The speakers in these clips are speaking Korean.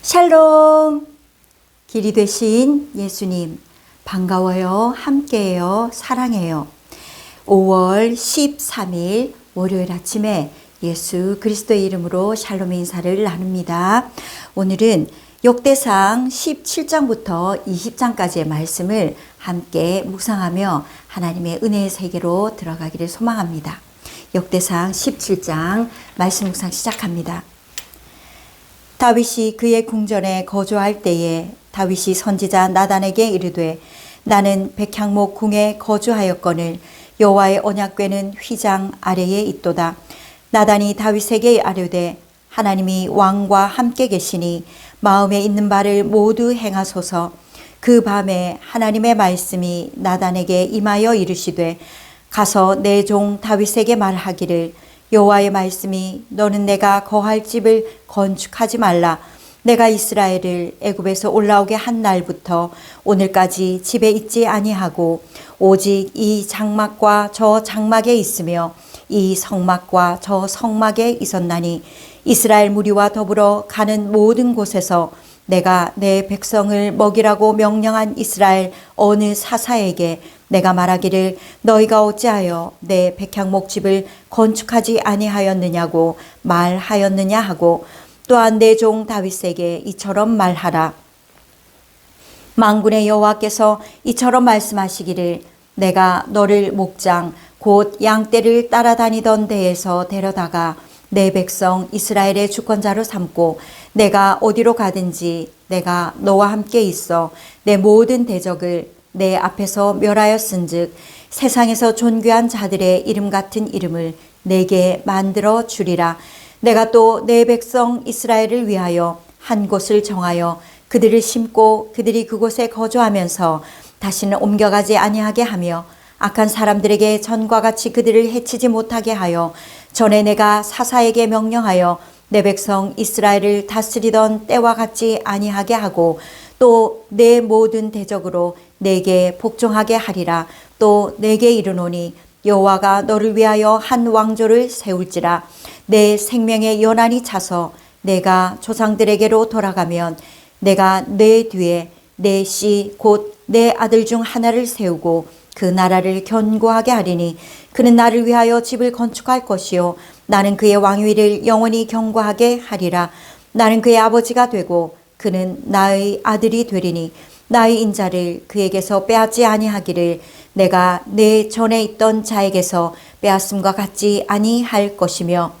샬롬! 길이 되신 예수님, 반가워요. 함께해요. 사랑해요. 5월 13일 월요일 아침에 예수 그리스도의 이름으로 샬롬의 인사를 나눕니다. 오늘은 역대상 17장부터 20장까지의 말씀을 함께 묵상하며 하나님의 은혜의 세계로 들어가기를 소망합니다. 역대상 17장 말씀 묵상 시작합니다. 다윗이 그의 궁전에 거주할 때에 다윗이 선지자 나단에게 이르되 나는 백향목 궁에 거주하였거늘 여호와의 언약궤는 휘장 아래에 있도다. 나단이 다윗에게 아뢰되 하나님이 왕과 함께 계시니 마음에 있는 바를 모두 행하소서. 그 밤에 하나님의 말씀이 나단에게 임하여 이르시되 가서 내 종 다윗에게 말하기를 여호와의 말씀이 너는 내가 거할 집을 건축하지 말라. 내가 이스라엘을 애굽에서 올라오게 한 날부터 오늘까지 집에 있지 아니하고 오직 이 장막과 저 장막에 있으며 이 성막과 저 성막에 있었나니 이스라엘 무리와 더불어 가는 모든 곳에서 내가 내 백성을 먹이라고 명령한 이스라엘 어느 사사에게 내가 말하기를 너희가 어찌하여 내 백향목집을 건축하지 아니하였느냐고 말하였느냐 하고 또한 내 종 다윗에게 이처럼 말하라. 만군의 여호와께서 이처럼 말씀하시기를 내가 너를 목장 곧 양떼를 따라다니던 데에서 데려다가 내 백성 이스라엘의 주권자로 삼고 내가 어디로 가든지 내가 너와 함께 있어 내 모든 대적을 내 앞에서 멸하였은즉 세상에서 존귀한 자들의 이름 같은 이름을 내게 만들어 주리라. 내가 또 내 백성 이스라엘을 위하여 한 곳을 정하여 그들을 심고 그들이 그곳에 거주하면서 다시는 옮겨가지 아니하게 하며 악한 사람들에게 전과 같이 그들을 해치지 못하게 하여 전에 내가 사사에게 명령하여 내 백성 이스라엘을 다스리던 때와 같이 아니하게 하고 또 내 모든 대적으로 내게 복종하게 하리라. 또 내게 이르노니 여호와가 너를 위하여 한 왕조를 세울지라. 내 생명의 연한이 차서 내가 조상들에게로 돌아가면 내가 내 뒤에 내 씨 곧 내 아들 중 하나를 세우고 그 나라를 견고하게 하리니 그는 나를 위하여 집을 건축할 것이요 나는 그의 왕위를 영원히 견고하게 하리라. 나는 그의 아버지가 되고 그는 나의 아들이 되리니 나의 인자를 그에게서 빼앗지 아니하기를 내가 내 전에 있던 자에게서 빼앗음과 같지 아니할 것이며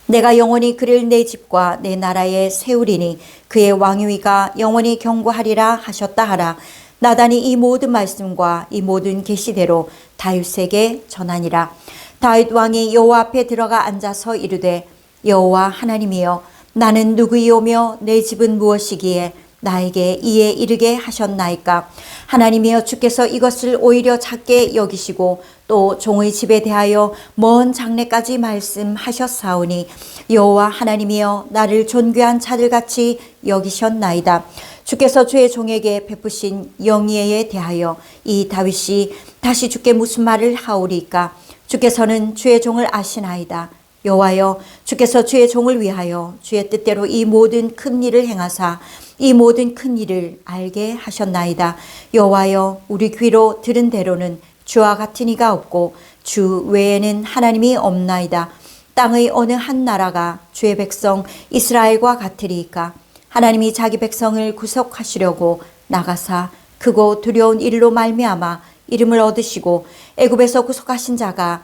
내가 영원히 그를 내 집과 내 나라에 세우리니 그의 왕위가 영원히 견고하리라 하셨다 하라. 나단이 이 모든 말씀과 이 모든 계시대로 다윗에게 전하니라. 다윗 왕이 여호와 앞에 들어가 앉아서 이르되 여호와 하나님이여 나는 누구이오며 내 집은 무엇이기에 나에게 이에 이르게 하셨나이까. 하나님이여 주께서 이것을 오히려 작게 여기시고 또 종의 집에 대하여 먼 장래까지 말씀하셨사오니 여호와 하나님이여 나를 존귀한 자들같이 여기셨나이다. 주께서 주의 종에게 베푸신 영예에 대하여 이 다윗이 다시 주께 무슨 말을 하오리까. 주께서는 주의 종을 아시나이다. 여호와여 주께서 주의 종을 위하여 주의 뜻대로 이 모든 큰 일을 행하사 이 모든 큰 일을 알게 하셨나이다. 여호와여 우리 귀로 들은 대로는 주와 같은 이가 없고 주 외에는 하나님이 없나이다. 땅의 어느 한 나라가 주의 백성 이스라엘과 같으리이까. 하나님이 자기 백성을 구속하시려고 나가사 크고 두려운 일로 말미암아 이름을 얻으시고 애굽에서 구속하신 자가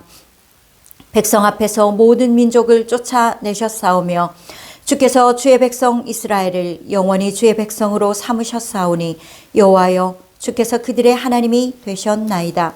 백성 앞에서 모든 민족을 쫓아내셨사오며 주께서 주의 백성 이스라엘을 영원히 주의 백성으로 삼으셨사오니 여호와여 주께서 그들의 하나님이 되셨나이다.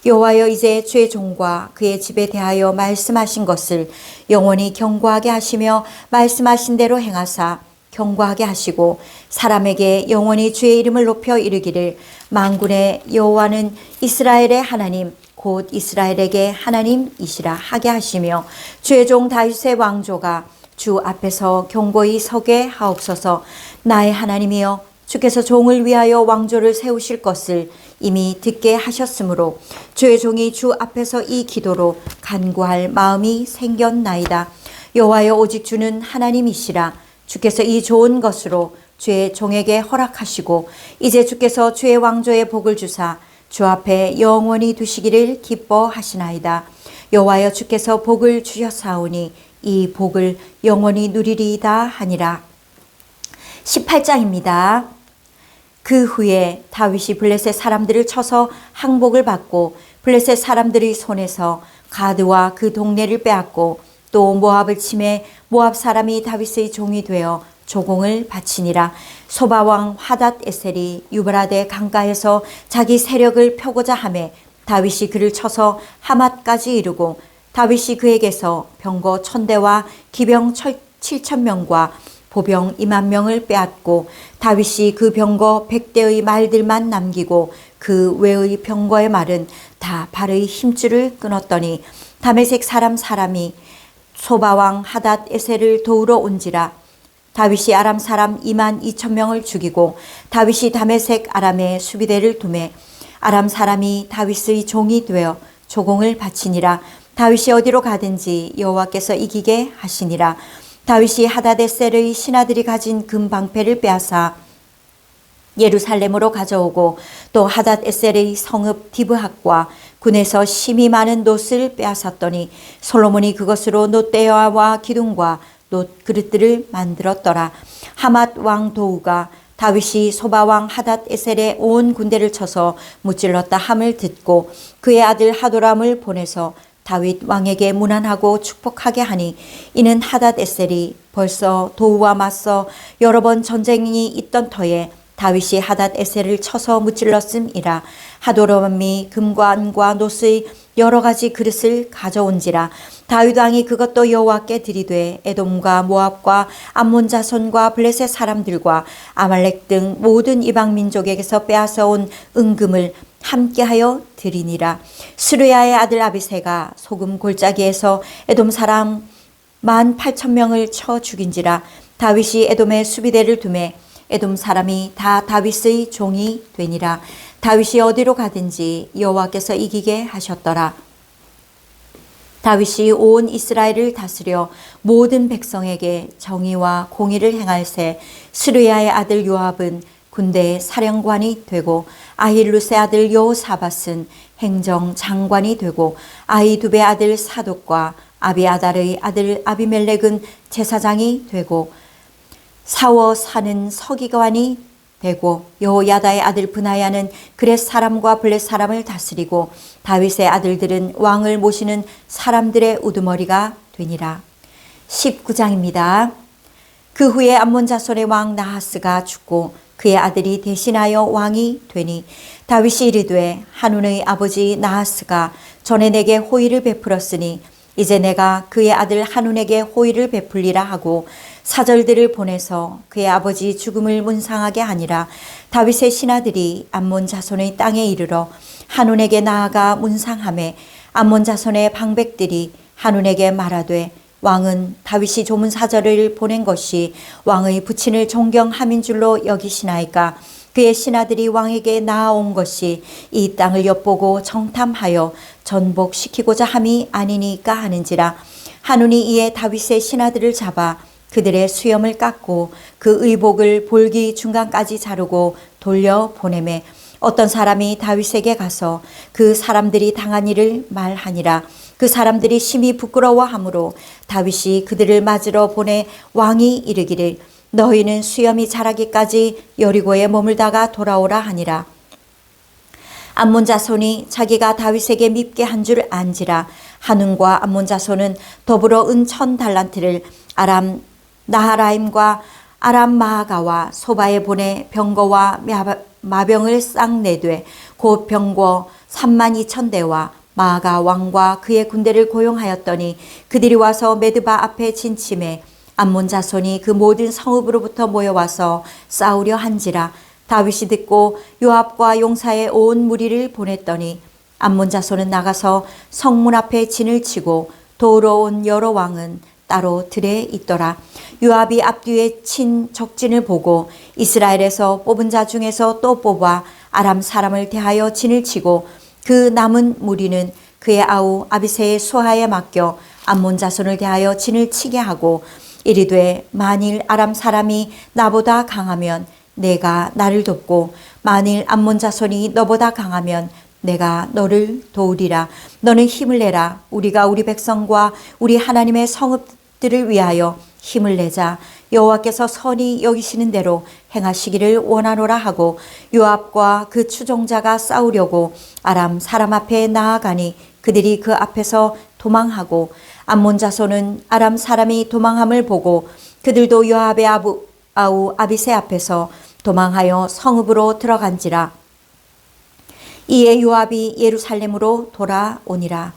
여호와여 이제 주의 종과 그의 집에 대하여 말씀하신 것을 영원히 견고하게 하시며 말씀하신 대로 행하사 견고하게 하시고 사람에게 영원히 주의 이름을 높여 이르기를 만군의 여호와는 이스라엘의 하나님 곧 이스라엘에게 하나님이시라 하게 하시며 주의 종 다윗의 왕조가 주 앞에서 견고히 서게 하옵소서. 나의 하나님이여 주께서 종을 위하여 왕조를 세우실 것을 이미 듣게 하셨으므로 주의 종이 주 앞에서 이 기도로 간구할 마음이 생겼나이다. 여호와여 오직 주는 하나님이시라. 주께서 이 좋은 것으로 주의 종에게 허락하시고 이제 주께서 주의 왕조의 복을 주사 주 앞에 영원히 두시기를 기뻐하시나이다. 여호와여 주께서 복을 주셨사오니 이 복을 영원히 누리리이다 하니라. 18장입니다. 그 후에 다윗이 블레셋 사람들을 쳐서 항복을 받고 블레셋 사람들의 손에서 가드와 그 동네를 빼앗고 또 모압을 치매 모압 사람이 다윗의 종이 되어 조공을 바치니라. 소바왕 하닷 에셀이 유브라데 강가에서 자기 세력을 펴고자 하매 다윗이 그를 쳐서 하맛까지 이르고 다윗이 그에게서 병거 1000대와 기병 7000명과 보병 20000명을 빼앗고 다윗이 그 병거 100대의 말들만 남기고 그 외의 병거의 말은 다 발의 힘줄을 끊었더니 다메섹 사람이 소바왕 하닷 에셀을 도우러 온지라. 다윗이 아람 사람 22000명을 죽이고 다윗이 다메섹 아람에 수비대를 두매 아람 사람이 다윗의 종이 되어 조공을 바치니라. 다윗이 어디로 가든지 여호와께서 이기게 하시니라. 다윗이 하닷에셀의 신하들이 가진 금 방패를 빼앗아 예루살렘으로 가져오고 또 하닷에셀의 성읍 디브학과 군에서 심히 많은 놋을 빼앗았더니 솔로몬이 그것으로 놋대야와 기둥과 놋 그릇들을 만들었더라. 하맛 왕 도우가 다윗이 소바왕 하닷에셀의 온 군대를 쳐서 무찔렀다 함을 듣고 그의 아들 하도람을 보내서 다윗 왕에게 문안하고 축복하게 하니 이는 하닷에셀이 벌써 도우와 맞서 여러 번 전쟁이 있던 터에 다윗이 하닷에셀을 쳐서 무찔렀음이라. 하도람이 금과 은과 놋의 여러 가지 그릇을 가져온지라. 다윗 왕이 그것도 여호와께 드리되 에돔과 모압과 암몬 자손과 블레셋 사람들과 아말렉 등 모든 이방 민족에게서 빼앗아 온 은금을 함께하여 드리니라. 스루야의 아들 아비새가 소금 골짜기에서 에돔 사람 18,000명을 쳐 죽인지라. 다윗이 에돔의 수비대를 두매 에돔 사람이 다 다윗의 종이 되니라. 다윗이 어디로 가든지 여호와께서 이기게 하셨더라. 다윗이 온 이스라엘을 다스려 모든 백성에게 정의와 공의를 행할세. 스루야의 아들 요압은 군대의 사령관이 되고 아힐루스의 아들 여호사밧은 행정장관이 되고 아히두베의 아들 사독과 아비아달의 아들 아비멜렉은 제사장이 되고 사워 사는 서기관이 되고 여호야다의 아들 브나야는 그렛 사람과 블렛 사람을 다스리고 다윗의 아들들은 왕을 모시는 사람들의 우두머리가 되니라. 19장입니다. 그 후에 암몬 자손의 왕 나하스가 죽고 그의 아들이 대신하여 왕이 되니 다윗이 이르되 한운의 아버지 나하스가 전에 내게 호의를 베풀었으니 이제 내가 그의 아들 한운에게 호의를 베풀리라 하고 사절들을 보내서 그의 아버지 죽음을 문상하게 하니라. 다윗의 신하들이 암몬 자손의 땅에 이르러 한운에게 나아가 문상하매 암몬 자손의 방백들이 한운에게 말하되 왕은 다윗이 조문 사절을 보낸 것이 왕의 부친을 존경함인 줄로 여기시나이까. 그의 신하들이 왕에게 나아온 것이 이 땅을 엿보고 정탐하여 전복시키고자 함이 아니니까 하는지라. 한운이 이에 다윗의 신하들을 잡아 그들의 수염을 깎고 그 의복을 볼기 중간까지 자르고 돌려 보내매 어떤 사람이 다윗에게 가서 그 사람들이 당한 일을 말하니라. 그 사람들이 심히 부끄러워하므로 다윗이 그들을 맞으러 보내 왕이 이르기를 너희는 수염이 자라기까지 여리고에 머물다가 돌아오라 하니라. 암몬 자손이 자기가 다윗에게 밉게 한 줄 안지라. 한운과 암몬 자손은 더불어 은 1000달란트를 아람 나하라임과 아람 마하가와 소바에 보내 병거와 마병을 싹 내되 곧 병거 32,000대와 마하가 왕과 그의 군대를 고용하였더니 그들이 와서 메드바 앞에 진침해 암몬 자손이 그 모든 성읍으로부터 모여와서 싸우려 한지라. 다윗이 듣고 요압과 용사의 온 무리를 보냈더니 암몬 자손은 나가서 성문 앞에 진을 치고 도우러 온 여러 왕은 따로 들에 있더라. 요압이 앞뒤에 친 적진을 보고 이스라엘에서 뽑은 자 중에서 또 뽑아 아람 사람을 대하여 진을 치고 그 남은 무리는 그의 아우 아비새의 수하에 맡겨 암몬 자손을 대하여 진을 치게 하고 이르되 만일 아람 사람이 나보다 강하면 내가 나를 돕고 만일 암몬 자손이 너보다 강하면 내가 너를 도우리라. 너는 힘을 내라. 우리가 우리 백성과 우리 하나님의 성읍들을 위하여 힘을 내자. 여호와께서 선히 여기시는 대로 행하시기를 원하노라 하고 요압과 그 추종자가 싸우려고 아람 사람 앞에 나아가니 그들이 그 앞에서 도망하고 암몬 자손은 아람 사람이 도망함을 보고 그들도 요압의 아우 아비새 앞에서 도망하여 성읍으로 들어간지라. 이에 요압이 예루살렘으로 돌아오니라.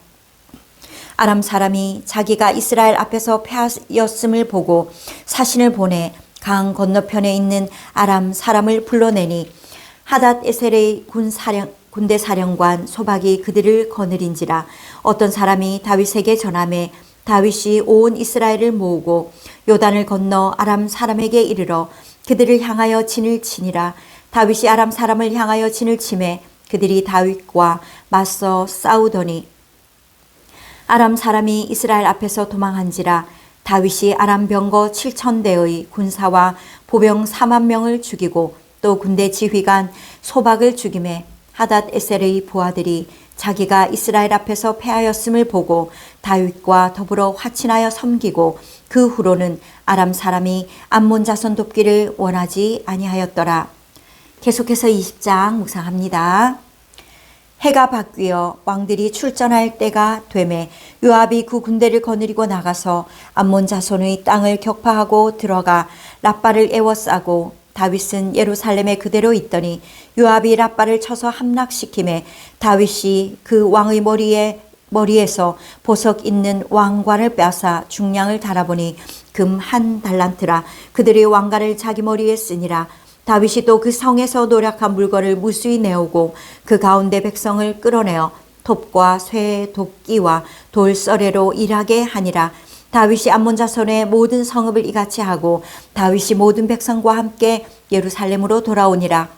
아람 사람이 자기가 이스라엘 앞에서 패하였음을 보고 사신을 보내 강 건너편에 있는 아람 사람을 불러내니 하닷에셀의 군대 사령관 소박이 그들을 거느린지라. 어떤 사람이 다윗에게 전하매 다윗이 온 이스라엘을 모으고 요단을 건너 아람 사람에게 이르러 그들을 향하여 진을 치니라. 다윗이 아람 사람을 향하여 진을 치매 그들이 다윗과 맞서 싸우더니 아람 사람이 이스라엘 앞에서 도망한지라. 다윗이 아람 병거 7,000대의 군사와 보병 4만 명을 죽이고 또 군대 지휘관 소박을 죽임에 하닷에셀의 부하들이 자기가 이스라엘 앞에서 패하였음을 보고 다윗과 더불어 화친하여 섬기고 그 후로는 아람 사람이 암몬 자손 돕기를 원하지 아니하였더라. 계속해서 20장 묵상합니다. 해가 바뀌어 왕들이 출전할 때가 되매 요압이 그 군대를 거느리고 나가서 암몬 자손의 땅을 격파하고 들어가 랍바를 에워싸고 다윗은 예루살렘에 그대로 있더니 요압이 랍바를 쳐서 함락시키매 다윗이 그 왕의 머리에서 보석 있는 왕관을 빼앗아 중량을 달아보니 금 1달란트라. 그들의 왕관을 자기 머리에 쓰니라. 다윗이 또 그 성에서 노략한 물건을 무수히 내오고 그 가운데 백성을 끌어내어 톱과 쇠 도끼와 돌서래로 일하게 하니라. 다윗이 암몬 자손의 모든 성읍을 이같이 하고 다윗이 모든 백성과 함께 예루살렘으로 돌아오니라.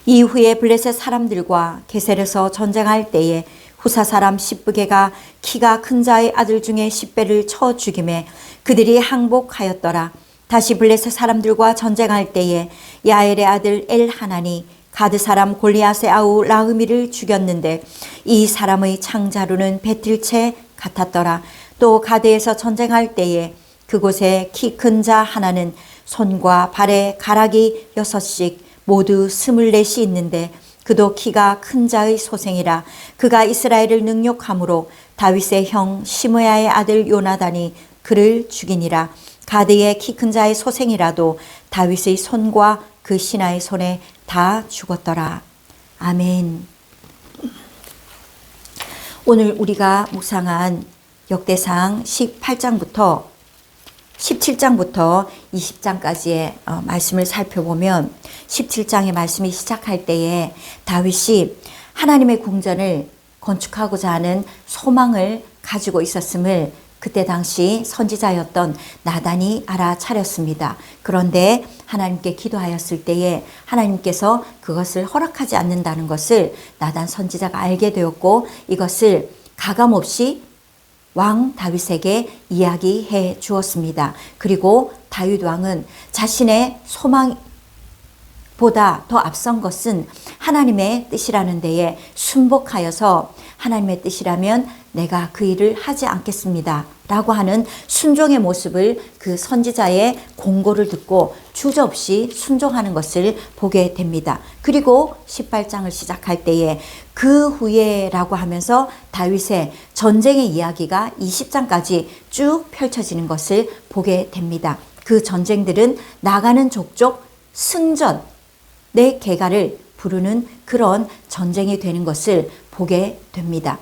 이후에 블레셋 사람들과 게셀에서 전쟁할 때에 후사 사람 십브게가 키가 큰 자의 아들 중에 10배를 쳐 죽임에 그들이 항복하였더라. 다시 블레셋 사람들과 전쟁할 때에 야엘의 아들 엘하나니 가드 사람 골리앗의 아우 라흐미를 죽였는데 이 사람의 창자루는 배틀채 같았더라. 또 가드에서 전쟁할 때에 그곳에 키 큰 자 하나는 손과 발에 가락이 6씩 모두 24이 있는데 그도 키가 큰 자의 소생이라. 그가 이스라엘을 능욕함으로 다윗의 형 시므야의 아들 요나단이 그를 죽이니라. 가드의 키 큰 자의 소생이라도 다윗의 손과 그 신하의 손에 다 죽었더라. 아멘. 오늘 우리가 묵상한 역대상 18장부터 17장부터 20장까지의 말씀을 살펴보면 17장의 말씀이 시작할 때에 다윗이 하나님의 궁전을 건축하고자 하는 소망을 가지고 있었음을 그때 당시 선지자였던 나단이 알아차렸습니다. 그런데 하나님께 기도하였을 때에 하나님께서 그것을 허락하지 않는다는 것을 나단 선지자가 알게 되었고 이것을 가감없이 왕 다윗에게 이야기해 주었습니다. 그리고 다윗 왕은 자신의 소망보다 더 앞선 것은 하나님의 뜻이라는 데에 순복하여서 하나님의 뜻이라면 내가 그 일을 하지 않겠습니다 라고 하는 순종의 모습을 그 선지자의 공고를 듣고 주저없이 순종하는 것을 보게 됩니다. 그리고 18장을 시작할 때에 그 후에 라고 하면서 다윗의 전쟁의 이야기가 20장까지 쭉 펼쳐지는 것을 보게 됩니다. 그 전쟁들은 나가는 족족 승전, 내 개가를 부르는 그런 전쟁이 되는 것을 보게 됩니다.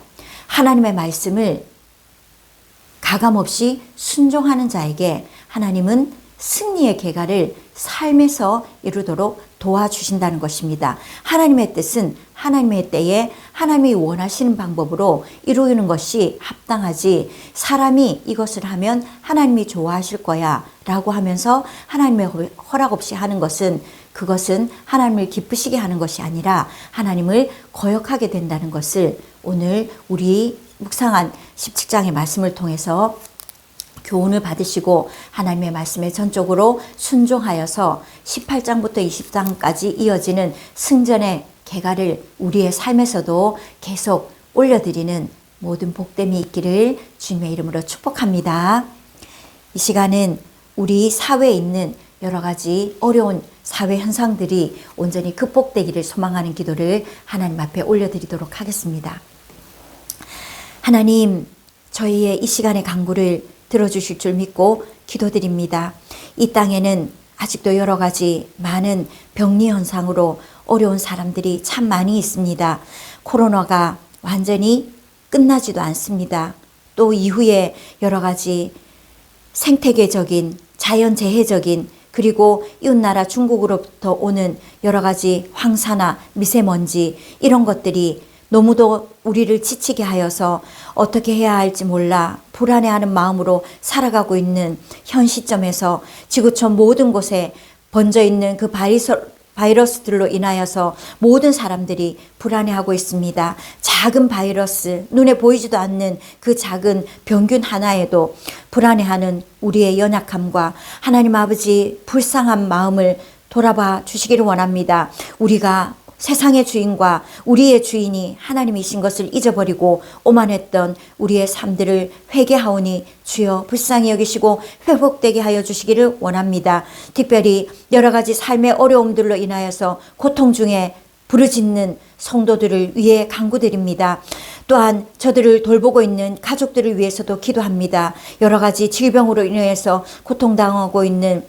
하나님의 말씀을 가감없이 순종하는 자에게 하나님은 승리의 계가를 삶에서 이루도록 도와주신다는 것입니다. 하나님의 뜻은 하나님의 때에 하나님이 원하시는 방법으로 이루는 것이 합당하지 사람이 이것을 하면 하나님이 좋아하실 거야 라고 하면서 하나님의 허락 없이 하는 것은 그것은 하나님을 기쁘시게 하는 것이 아니라 하나님을 거역하게 된다는 것을 오늘 우리 묵상한 17장의 말씀을 통해서 교훈을 받으시고 하나님의 말씀에 전적으로 순종하여서 18장부터 20장까지 이어지는 승전의 개가를 우리의 삶에서도 계속 올려드리는 모든 복됨이 있기를 주님의 이름으로 축복합니다. 이 시간은 우리 사회에 있는 여러 가지 어려운 사회 현상들이 온전히 극복되기를 소망하는 기도를 하나님 앞에 올려드리도록 하겠습니다. 하나님, 저희의 이 시간의 간구를 들어주실 줄 믿고 기도드립니다. 이 땅에는 아직도 여러 가지 많은 병리 현상으로 어려운 사람들이 참 많이 있습니다. 코로나가 완전히 끝나지도 않습니다. 또 이후에 여러 가지 생태계적인, 자연재해적인, 그리고 이웃나라 중국으로부터 오는 여러 가지 황사나 미세먼지, 이런 것들이 너무도 우리를 지치게 하여서 어떻게 해야 할지 몰라 불안해하는 마음으로 살아가고 있는 현 시점에서 지구촌 모든 곳에 번져 있는 그 바이러스들로 인하여서 모든 사람들이 불안해하고 있습니다. 작은 바이러스, 눈에 보이지도 않는 그 작은 병균 하나에도 불안해하는 우리의 연약함과 하나님 아버지 불쌍한 마음을 돌아봐 주시기를 원합니다. 우리가 세상의 주인과 우리의 주인이 하나님이신 것을 잊어버리고 오만했던 우리의 삶들을 회개하오니 주여 불쌍히 여기시고 회복되게 하여 주시기를 원합니다. 특별히 여러 가지 삶의 어려움들로 인하여서 고통 중에 부르짖는 성도들을 위해 간구드립니다. 또한 저들을 돌보고 있는 가족들을 위해서도 기도합니다. 여러 가지 질병으로 인해서 고통당하고 있는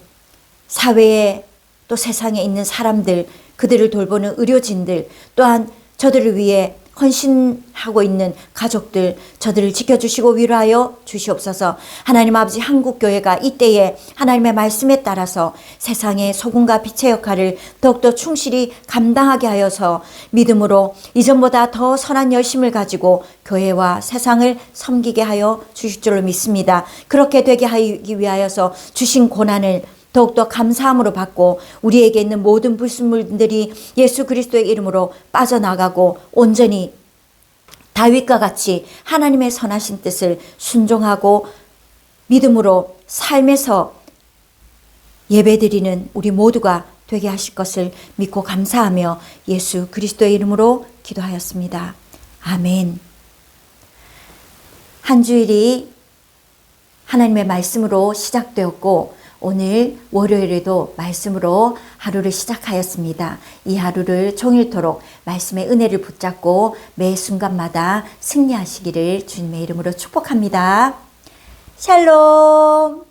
사회에 또 세상에 있는 사람들, 그들을 돌보는 의료진들, 또한 저들을 위해 헌신하고 있는 가족들, 저들을 지켜주시고 위로하여 주시옵소서. 하나님 아버지, 한국교회가 이때에 하나님의 말씀에 따라서 세상의 소금과 빛의 역할을 더욱더 충실히 감당하게 하여서 믿음으로 이전보다 더 선한 열심을 가지고 교회와 세상을 섬기게 하여 주실 줄로 믿습니다. 그렇게 되게 하기 위하여서 주신 고난을 더욱더 감사함으로 받고 우리에게 있는 모든 불순물들이 예수 그리스도의 이름으로 빠져나가고 온전히 다윗과 같이 하나님의 선하신 뜻을 순종하고 믿음으로 삶에서 예배드리는 우리 모두가 되게 하실 것을 믿고 감사하며 예수 그리스도의 이름으로 기도하였습니다. 아멘. 한 주일이 하나님의 말씀으로 시작되었고 오늘 월요일에도 말씀으로 하루를 시작하였습니다. 이 하루를 종일토록 말씀의 은혜를 붙잡고 매 순간마다 승리하시기를 주님의 이름으로 축복합니다. 샬롬.